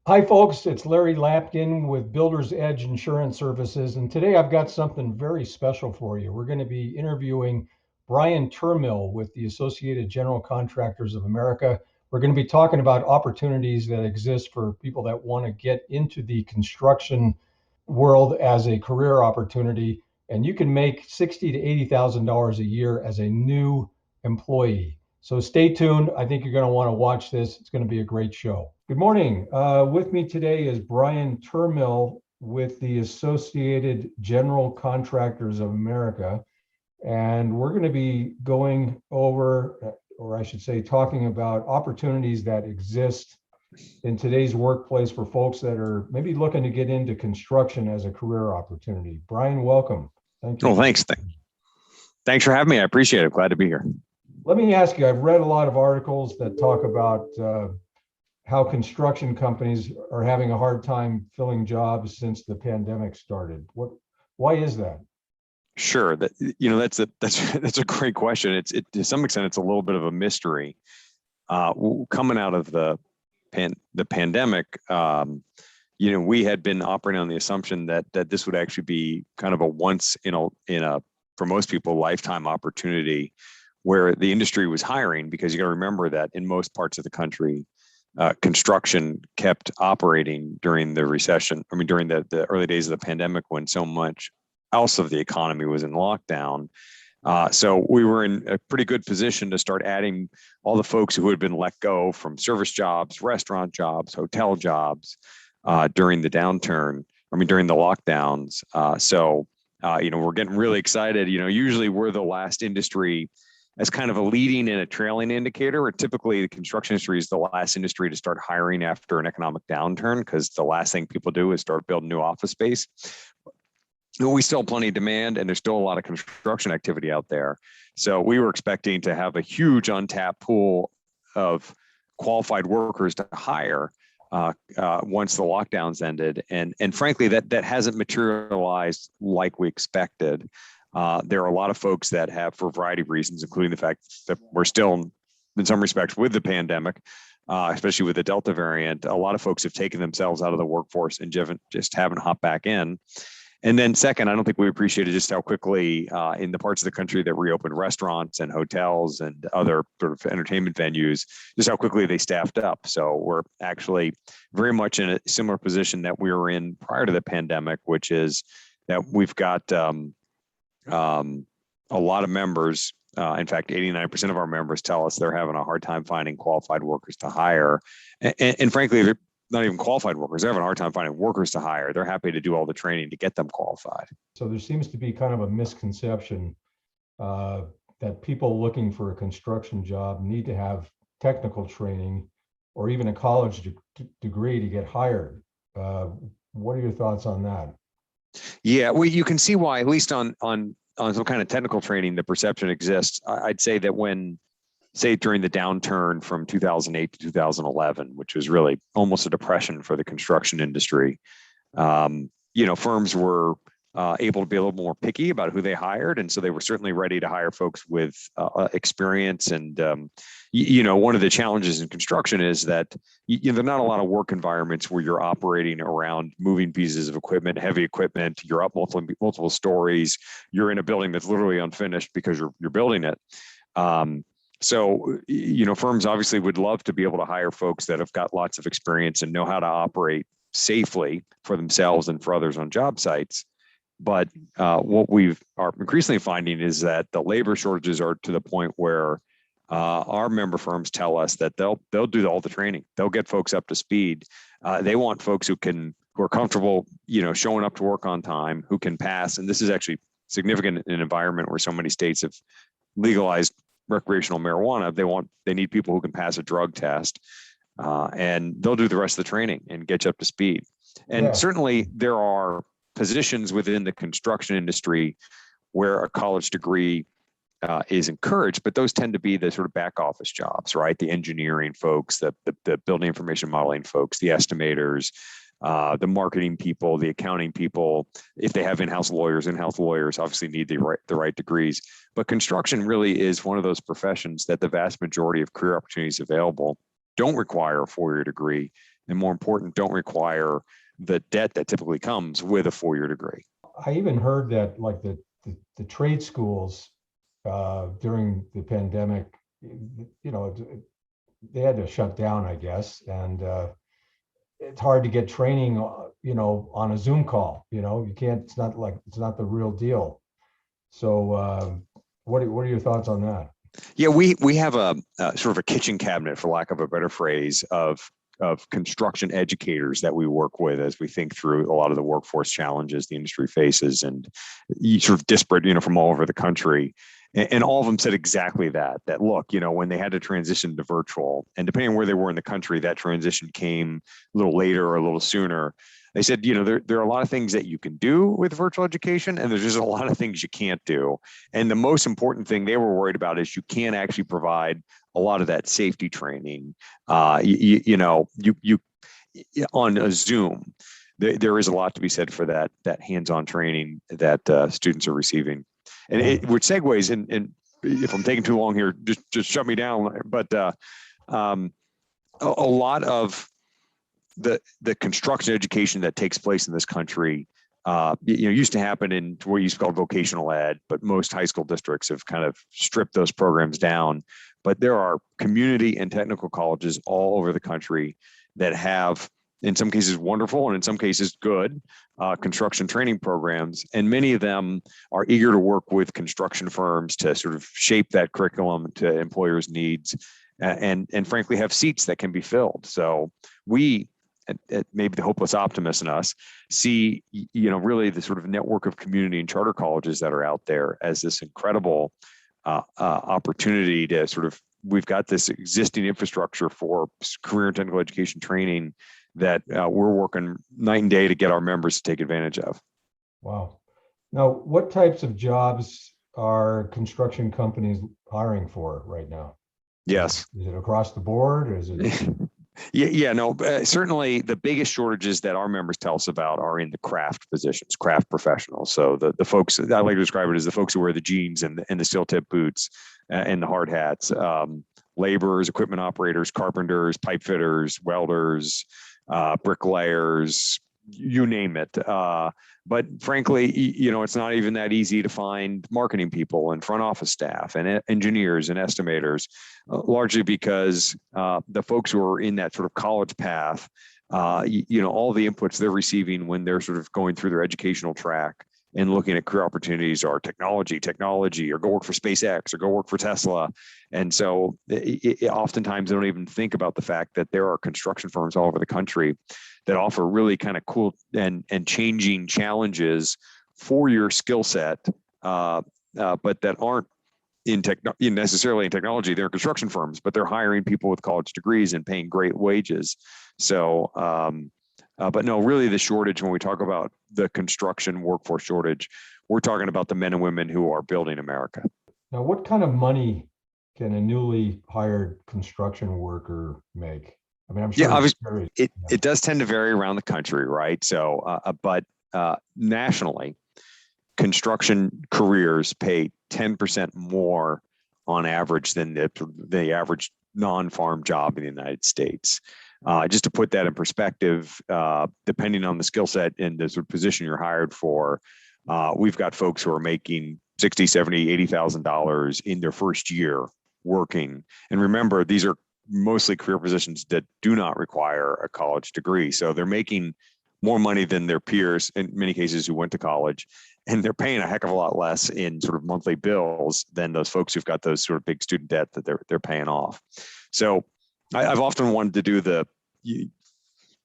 Hi, folks. It's Larry Lapkin with Builder's Edge Insurance Services. And today I've got something very special for you. We're going to be interviewing Brian Turmail with the Associated General Contractors of America. We're going to be talking about opportunities that exist for people that want to get into the construction world as a career opportunity. And you can make $60,000 to $80,000 a year as a new employee. So stay tuned. I think you're going to want to watch this. It's going to be a great show. Good morning. With me today is Brian Turmail with the Associated General Contractors of America. And we're going to be going over, or I should say, talking about opportunities that exist in today's workplace for folks that are maybe looking to get into construction as a career opportunity. Brian, welcome. Thank you. Well, thanks. Thanks for having me. I appreciate it. Glad to be here. Let me ask you, I've read a lot of articles that talk about how construction companies are having a hard time filling jobs since the pandemic started. Why is that? Sure. That's a great question. It's to some extent, it's a little bit of a mystery. Coming out of the pandemic, we had been operating on the assumption that this would actually be kind of a once in a for most people lifetime opportunity, where the industry was hiring, because you got to remember that in most parts of the country, construction kept operating during the recession. I mean, during the early days of the pandemic, when so much else of the economy was in lockdown. So we were in a pretty good position to start adding all the folks who had been let go from service jobs, restaurant jobs, hotel jobs during the downturn. I mean, during the lockdowns. We're getting really excited. Usually we're the last industry as kind of a leading and a trailing indicator, or typically the construction industry is the last industry to start hiring after an economic downturn, because the last thing people do is start building new office space. We still have plenty of demand, and there's still a lot of construction activity out there. So we were expecting to have a huge untapped pool of qualified workers to hire once the lockdowns ended. And frankly, that hasn't materialized like we expected. There are a lot of folks that have, for a variety of reasons, including the fact that we're still, in some respects, with the pandemic, especially with the Delta variant, a lot of folks have taken themselves out of the workforce and just haven't hopped back in. And then second, I don't think we appreciated just how quickly in the parts of the country that reopened restaurants and hotels and other sort of entertainment venues, just how quickly they staffed up. So we're actually very much in a similar position that we were in prior to the pandemic, which is that we've got a lot of members. In fact, 89% of our members tell us they're having a hard time finding qualified workers to hire. And frankly, they're not even qualified workers. They're having a hard time finding workers to hire. They're happy to do all the training to get them qualified. So there seems to be kind of a misconception that people looking for a construction job need to have technical training or even a college degree to get hired. What are your thoughts on that? Yeah, well, you can see why, at least on some kind of technical training, the perception exists. I'd say that during the downturn from 2008 to 2011, which was really almost a depression for the construction industry, firms were able to be a little more picky about who they hired. And so they were certainly ready to hire folks with experience. And, one of the challenges in construction is that there are not a lot of work environments where you're operating around moving pieces of equipment, heavy equipment. You're up multiple stories. You're in a building that's literally unfinished because you're building it. So, firms obviously would love to be able to hire folks that have got lots of experience and know how to operate safely for themselves and for others on job sites. But what we are increasingly finding is that the labor shortages are to the point where our member firms tell us that they'll do all the training. They'll get folks up to speed. They want folks who are comfortable, showing up to work on time, who can pass. And this is actually significant in an environment where so many states have legalized recreational marijuana. They need people who can pass a drug test, and they'll do the rest of the training and get you up to speed. And certainly there are positions within the construction industry where a college degree is encouraged, but those tend to be the sort of back office jobs, right? The engineering folks, the building information modeling folks, the estimators, the marketing people, the accounting people. If they have in-house lawyers obviously need the right degrees. But construction really is one of those professions that the vast majority of career opportunities available don't require a four-year degree. and more important, don't require the debt that typically comes with a 4-year degree. I even heard that like the trade schools during the pandemic, they had to shut down, I guess, and it's hard to get training, on a Zoom call. You can't. It's not the real deal. So, what are your thoughts on that? Yeah, we have a sort of a kitchen cabinet, for lack of a better phrase, of construction educators that we work with as we think through a lot of the workforce challenges the industry faces, and sort of disparate, from all over the country. And all of them said exactly that look, when they had to transition to virtual, and depending on where they were in the country, that transition came a little later or a little sooner. They said, there are a lot of things that you can do with virtual education, and there's just a lot of things you can't do. And the most important thing they were worried about is you can't actually provide a lot of that safety training. You on a Zoom, there is a lot to be said for that hands-on training that students are receiving. And which segues, and if I'm taking too long here, just shut me down. But a lot of the construction education that takes place in this country, used to happen in what used to be called vocational ed, but most high school districts have kind of stripped those programs down. But there are community and technical colleges all over the country that have, in some cases, wonderful and in some cases good construction training programs. And many of them are eager to work with construction firms to sort of shape that curriculum to employers' needs, and frankly have seats that can be filled. So we, maybe the hopeless optimist in us, see really the sort of network of community and charter colleges that are out there as this incredible opportunity to sort of, we've got this existing infrastructure for career and technical education training that we're working night and day to get our members to take advantage of. Wow. Now, what types of jobs are construction companies hiring for right now? Yes. Is it across the board, or is it? Certainly the biggest shortages that our members tell us about are in the craft positions, craft professionals. So the folks, I like to describe it as the folks who wear the jeans and the steel tip boots and the hard hats, laborers, equipment operators, carpenters, pipe fitters, welders, bricklayers, you name it. But frankly, it's not even that easy to find marketing people and front office staff and engineers and estimators, largely because the folks who are in that sort of college path, all the inputs they're receiving when they're sort of going through their educational track and looking at career opportunities are technology, or go work for SpaceX or go work for Tesla. And so oftentimes they don't even think about the fact that there are construction firms all over the country that offer really kind of cool and changing challenges for your skill set, but that aren't necessarily in technology. They're construction firms, but they're hiring people with college degrees and paying great wages. So, but no, really the shortage, when we talk about the construction workforce shortage, we're talking about the men and women who are building America. Now, what kind of money can a newly hired construction worker make? I mean, I'm sure obviously it does tend to vary around the country, right? So, but nationally, construction careers pay 10% more on average than the average non-farm job in the United States. Just to put that in perspective, depending on the skill set and the sort of position you're hired for, we've got folks who are making $60,000, $70,000, $80,000 in their first year working. And remember, these are mostly career positions that do not require a college degree. So they're making more money than their peers, in many cases, who went to college, and they're paying a heck of a lot less in sort of monthly bills than those folks who've got those sort of big student debt that they're paying off. So I've often wanted to do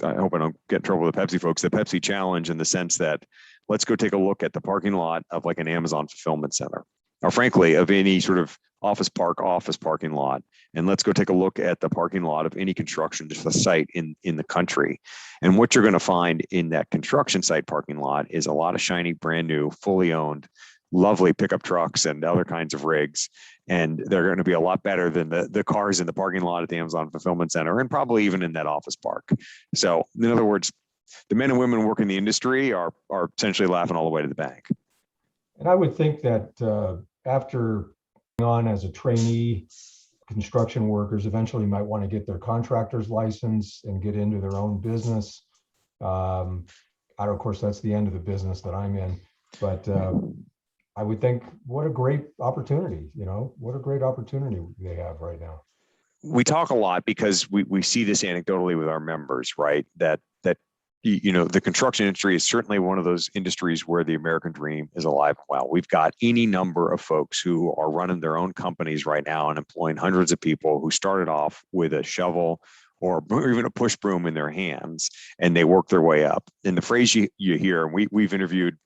I hope I don't get in trouble with the Pepsi folks, the Pepsi challenge, in the sense that let's go take a look at the parking lot of like an Amazon fulfillment center, or frankly, of any sort of office parking lot. And let's go take a look at the parking lot of any construction site in the country. And what you're going to find in that construction site parking lot is a lot of shiny, brand new, fully owned, lovely pickup trucks and other kinds of rigs. And they're going to be a lot better than the cars in the parking lot at the Amazon fulfillment center, and probably even in that office park. So in other words, the men and women working in the industry are essentially laughing all the way to the bank. And I would think that after on as a trainee construction workers eventually might want to get their contractor's license and get into their own business. Of course, that's the end of the business that I'm in, but I would think, what a great opportunity, what a great opportunity they have right now. We talk a lot because we see this anecdotally with our members, right? That the construction industry is certainly one of those industries where the American dream is alive and well. We've got any number of folks who are running their own companies right now and employing hundreds of people who started off with a shovel or even a push broom in their hands, and they work their way up. And the phrase you hear, and we've interviewed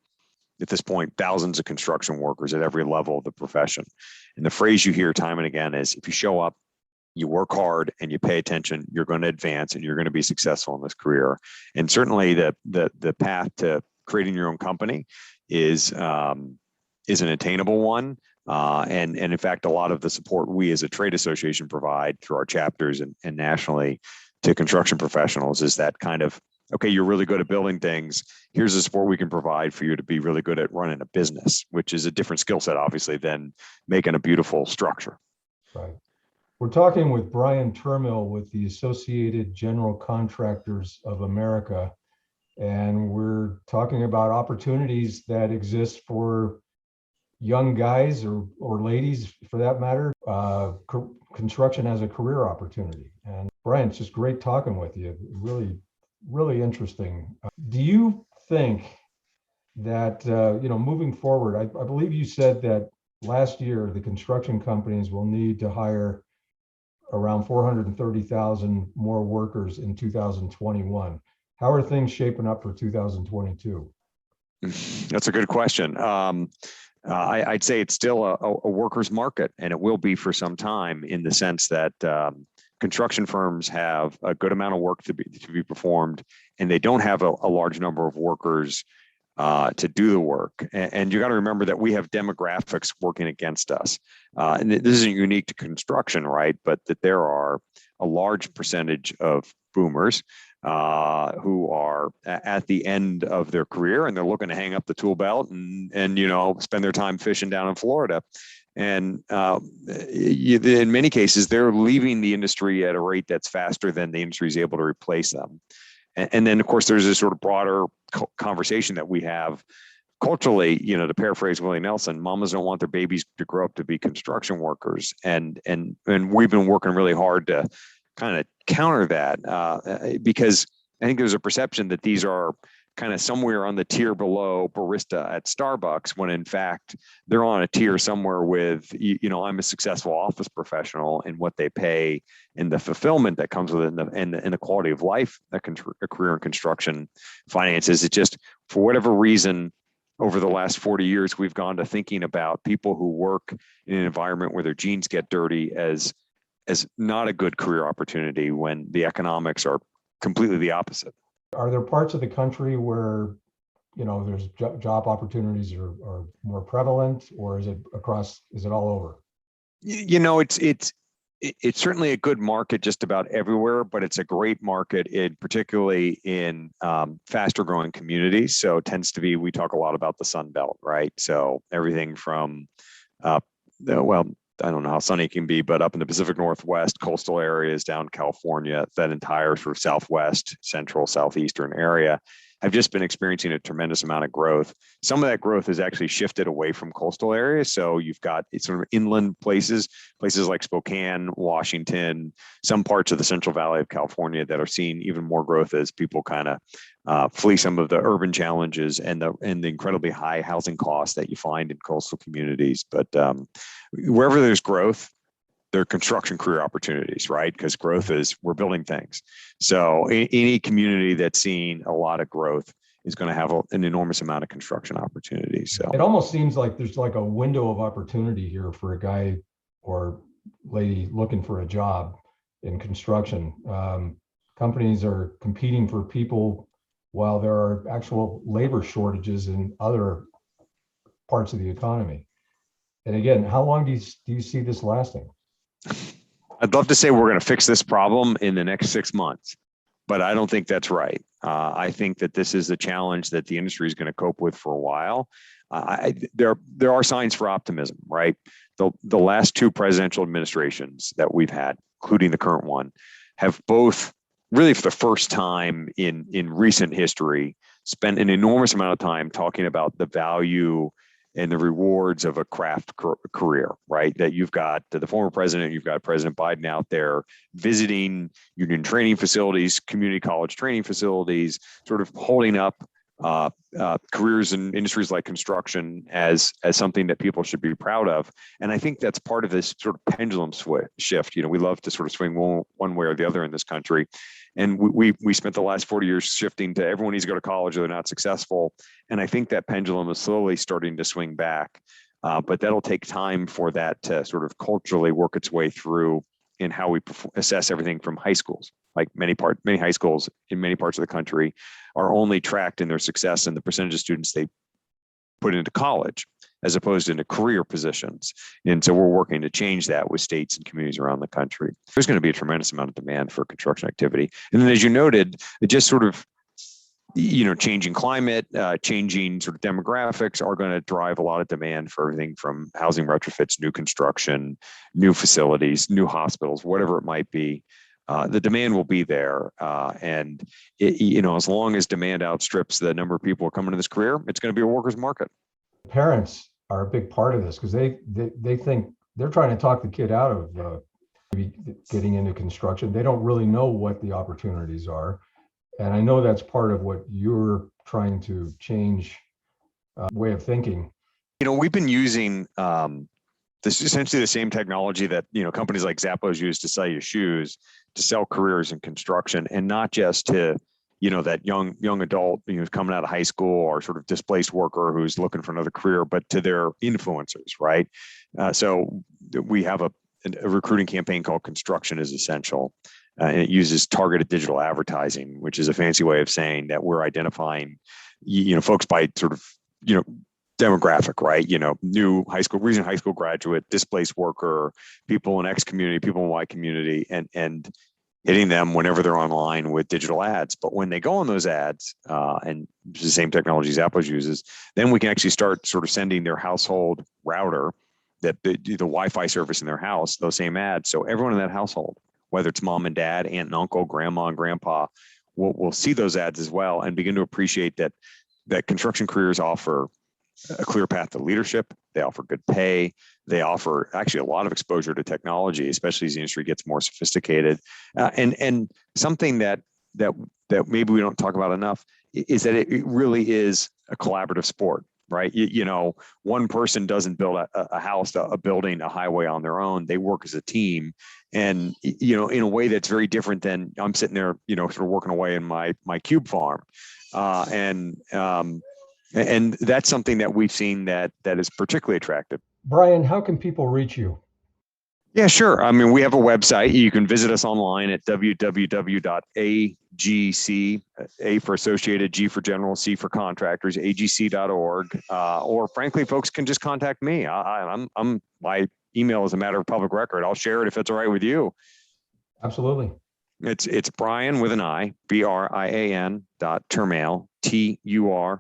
at this point thousands of construction workers at every level of the profession. And the phrase you hear time and again is, if you show up, you work hard, and you pay attention, you're going to advance and you're going to be successful in this career. And certainly the path to creating your own company is an attainable one. And in fact, a lot of the support we as a trade association provide through our chapters and nationally to construction professionals is that kind of, okay, you're really good at building things. Here's the support we can provide for you to be really good at running a business, which is a different skill set, obviously, than making a beautiful structure. Right. We're talking with Brian Turmail with the Associated General Contractors of America, and we're talking about opportunities that exist for young guys or ladies, for that matter, construction as a career opportunity. And Brian, it's just great talking with you. Really, really interesting. Do you think that, moving forward, I believe you said that last year the construction companies will need to hire around 430,000 more workers in 2021. How are things shaping up for 2022? That's a good question. I'd say it's still a worker's market, and it will be for some time, in the sense that construction firms have a good amount of work to be performed, and they don't have a large number of workers to do the work. And you got to remember that we have demographics working against us. And this isn't unique to construction, right? But that there are a large percentage of boomers who are at the end of their career, and they're looking to hang up the tool belt and spend their time fishing down in Florida. And in many cases, they're leaving the industry at a rate that's faster than the industry is able to replace them. And then, of course, there's this sort of broader conversation that we have culturally, to paraphrase Willie Nelson: mamas don't want their babies to grow up to be construction workers. And we've been working really hard to kind of counter that, because I think there's a perception that these are kind of somewhere on the tier below barista at Starbucks, when in fact they're on a tier somewhere with, I'm a successful office professional, and what they pay and the fulfillment that comes with it, and the quality of life that a career in construction finances. It just, for whatever reason, over the last 40 years, we've gone to thinking about people who work in an environment where their jeans get dirty as not a good career opportunity, when the economics are completely the opposite. Are there parts of the country where, there's job opportunities are more prevalent, or is it all over? It's certainly a good market just about everywhere, but it's a great market particularly in faster growing communities. So it tends to be, we talk a lot about the Sun Belt, right? So everything from, I don't know how sunny it can be, but up in the Pacific Northwest, coastal areas, down California, that entire sort of Southwest, Central, Southeastern area have just been experiencing a tremendous amount of growth. Some of that growth has actually shifted away from coastal areas. So you've got sort of inland places like Spokane, Washington, some parts of the Central Valley of California that are seeing even more growth as people kind of flee some of the urban challenges and the incredibly high housing costs that you find in coastal communities. But wherever there's growth, there are construction career opportunities, right? Because growth is, we're building things. So any community that's seeing a lot of growth is going to have an enormous amount of construction opportunities. So it almost seems like there's like a window of opportunity here for a guy or lady looking for a job in construction. Companies are competing for people while there are actual labor shortages in other parts of the economy. And again, how long do you see this lasting? I'd love to say we're going to fix this problem in the next 6 months, but I don't think that's right. I think that this is a challenge that the industry is going to cope with for a while. There are signs for optimism, right? the last two presidential administrations that we've had, including the current one, have both really for the first time in recent history spent an enormous amount of time talking about the value and the rewards of a craft career, right? That you've got the former president, you've got President Biden out there visiting union training facilities, community college training facilities, sort of holding up careers in industries like construction as something that people should be proud of. And I think that's part of this sort of pendulum shift. We love to sort of swing one way or the other in this country. And we spent the last 40 years shifting to everyone needs to go to college or they're not successful. And I think that pendulum is slowly starting to swing back. But that'll take time for that to sort of culturally work its way through in how we assess everything from high schools. Like many high schools in many parts of the country are only tracked in their success and the percentage of students they put into college as opposed to into career positions. And so we're working to change that with states and communities around the country. There's going to be a tremendous amount of demand for construction activity. And then, as you noted, it just sort of, changing climate, changing sort of demographics are going to drive a lot of demand for everything from housing retrofits, new construction, new facilities, new hospitals, whatever it might be. The demand will be there. And, as long as demand outstrips the number of people coming to this career, it's going to be a worker's market. Parents are a big part of this because they think they're trying to talk the kid out of getting into construction. They don't really know what the opportunities are. And I know that's part of what you're trying to change way of thinking. We've been using this essentially the same technology that companies like Zappos use to sell you shoes, to sell careers in construction, and not just to that young adult who's coming out of high school or sort of displaced worker who's looking for another career, but to their influencers, right? So we have a recruiting campaign called Construction is Essential. And it uses targeted digital advertising, which is a fancy way of saying that we're identifying, folks by sort of, demographic, right? New recent high school graduate, displaced worker, people in X community, people in Y community, and hitting them whenever they're online with digital ads. But when they go on those ads, and the same technology Zappos uses, then we can actually start sort of sending their household router, that the Wi-Fi service in their house, those same ads. So everyone in that household, whether it's mom and dad, aunt and uncle, grandma and grandpa, will see those ads as well and begin to appreciate that construction careers offer a clear path to leadership. They offer good pay. They offer actually a lot of exposure to technology, especially as the industry gets more sophisticated. And something that maybe we don't talk about enough is that it really is a collaborative sport, right? One person doesn't build a house, a building, a highway on their own. They work as a team, and in a way that's very different than I'm sitting there, sort of working away in my cube farm, and that's something that we've seen that is particularly attractive. Brian, how can people reach you? Yeah, sure. I mean, we have a website. You can visit us online at www.agc, A for Associated, G for General, C for Contractors, agc.org. Or frankly, folks can just contact me. My email is a matter of public record. I'll share it if it's all right with you. Absolutely. It's Brian with an I, Brian Turmail, Turmail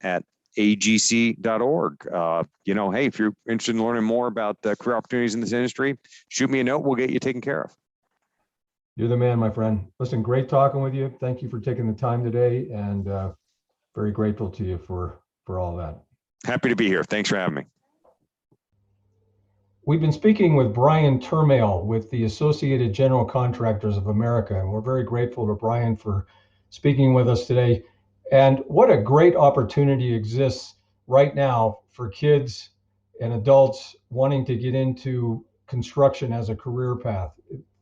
at agc.org. Hey, if you're interested in learning more about the career opportunities in this industry, shoot me a note. We'll get you taken care of. You're the man, my friend. Listen, great talking with you. Thank you for taking the time today, and very grateful to you for all that. Happy to be here. Thanks for having me. We've been speaking with Brian Turmail with the Associated General Contractors of America, and we're very grateful to Brian for speaking with us today. And what a great opportunity exists right now for kids and adults wanting to get into construction as a career path.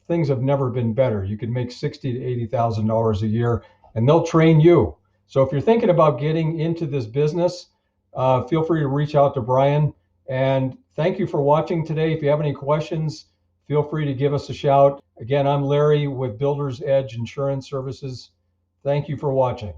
Things have never been better. You can make $60,000 to $80,000 a year, and they'll train you. So if you're thinking about getting into this business, feel free to reach out to Brian. And thank you for watching today. If you have any questions, feel free to give us a shout. Again, I'm Larry with Builders Edge Insurance Services. Thank you for watching.